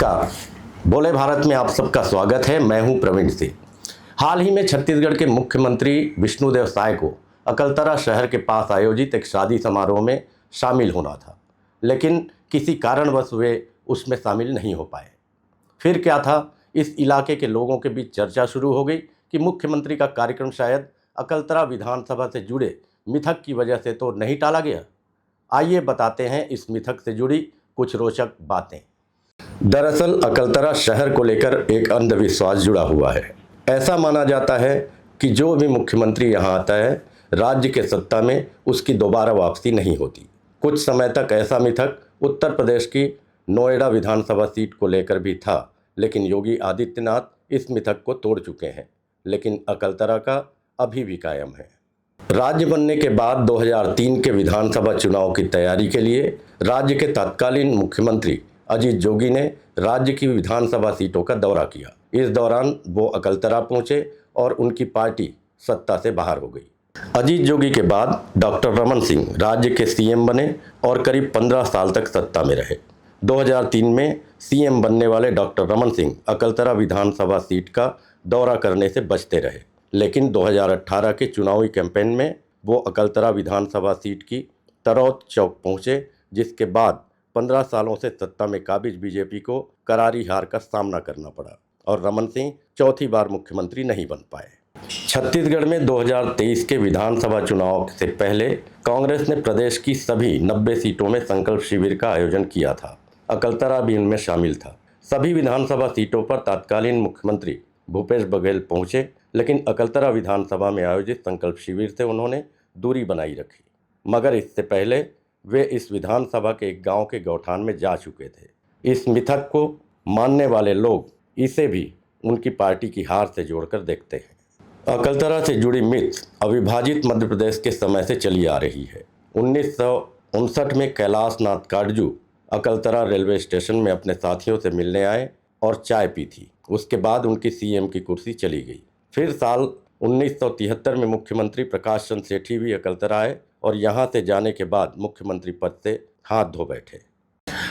नमस्कार। बोले भारत में आप सबका स्वागत है। मैं हूं प्रवीण सिंह। हाल ही में छत्तीसगढ़ के मुख्यमंत्री विष्णुदेव साय को अकलतरा शहर के पास आयोजित एक शादी समारोह में शामिल होना था, लेकिन किसी कारणवश वे उसमें शामिल नहीं हो पाए। फिर क्या था, इस इलाके के लोगों के बीच चर्चा शुरू हो गई कि मुख्यमंत्री का कार्यक्रम शायद अकलतरा विधानसभा से जुड़े मिथक की वजह से तो नहीं टाला गया। आइए बताते हैं इस मिथक से जुड़ी कुछ रोचक बातें। दरअसल अकलतरा शहर को लेकर एक अंधविश्वास जुड़ा हुआ है। ऐसा माना जाता है कि जो भी मुख्यमंत्री यहाँ आता है, राज्य के सत्ता में उसकी दोबारा वापसी नहीं होती। कुछ समय तक ऐसा मिथक उत्तर प्रदेश की नोएडा विधानसभा सीट को लेकर भी था, लेकिन योगी आदित्यनाथ इस मिथक को तोड़ चुके हैं। लेकिन अकलतरा का अभी भी कायम है। राज्य बनने के बाद 2003 के विधानसभा चुनाव की तैयारी के लिए राज्य के तत्कालीन मुख्यमंत्री अजीत जोगी ने राज्य की विधानसभा सीटों का दौरा किया। इस दौरान वो अकलतरा पहुंचे और उनकी पार्टी सत्ता से बाहर हो गई। अजीत जोगी के बाद डॉक्टर रमन सिंह राज्य के सीएम बने और करीब 15 साल तक सत्ता में रहे। 2003 में सीएम बनने वाले डॉक्टर रमन सिंह अकलतरा विधानसभा सीट का दौरा करने से बचते रहे, लेकिन 2018 के चुनावी कैंपेन में वो अकलतरा विधानसभा सीट की तरौत चौक पहुंचे, जिसके बाद 15 सालों से सत्ता में काबिज बीजेपी को करारी हार का सामना करना पड़ा और रमन सिंह चौथी बार मुख्यमंत्री नहीं बन पाए। छत्तीसगढ़ में 2023 के विधानसभा चुनाव से पहले कांग्रेस ने प्रदेश की सभी 90 सीटों में संकल्प शिविर का आयोजन किया था। अकलतरा भी इनमें शामिल था। सभी विधानसभा सीटों पर तत्कालीन मुख्यमंत्री भूपेश बघेल पहुंचे, लेकिन अकलतरा विधानसभा में आयोजित संकल्प शिविर से उन्होंने दूरी बनाई रखी। मगर इससे पहले वे इस विधानसभा के एक गांव के गौठान में जा चुके थे। इस मिथक को मानने वाले लोग इसे भी उनकी पार्टी की हार से जोड़कर देखते हैं। अकलतरा से जुड़ी मिथ अविभाजित मध्य प्रदेश के समय से चली आ रही है। 1959 में कैलाश नाथ काटजू अकलतरा रेलवे स्टेशन में अपने साथियों से मिलने आए और चाय पी थी। उसके बाद उनकी सीएम की कुर्सी चली गई। फिर साल 1973 में मुख्यमंत्री प्रकाश चंद्र सेठी भी अकलतरा आए और यहां से जाने के बाद मुख्यमंत्री पद से हाथ धो बैठे।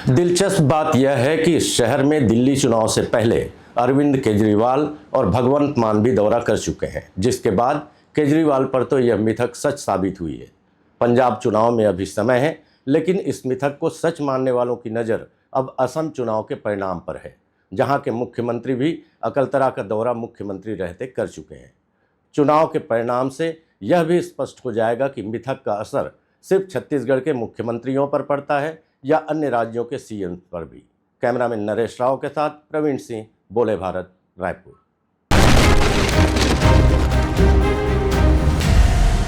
दिलचस्प बात यह है कि इस शहर में दिल्ली चुनाव से पहले अरविंद केजरीवाल और भगवंत मान भी दौरा कर चुके हैं, जिसके बाद केजरीवाल पर तो यह मिथक सच साबित हुई है। पंजाब चुनाव में अभी समय है, लेकिन इस मिथक को सच मानने वालों की नज़र अब असम चुनाव के परिणाम पर है, जहां के मुख्यमंत्री भी अकलतरा का दौरा मुख्यमंत्री रहते कर चुके हैं। चुनाव के परिणाम से यह भी स्पष्ट हो जाएगा कि मिथक का असर सिर्फ छत्तीसगढ़ के मुख्यमंत्रियों पर पड़ता है या अन्य राज्यों के सीएम पर भी। कैमरामैन नरेश राव के साथ प्रवीण सिंह, बोले भारत, रायपुर।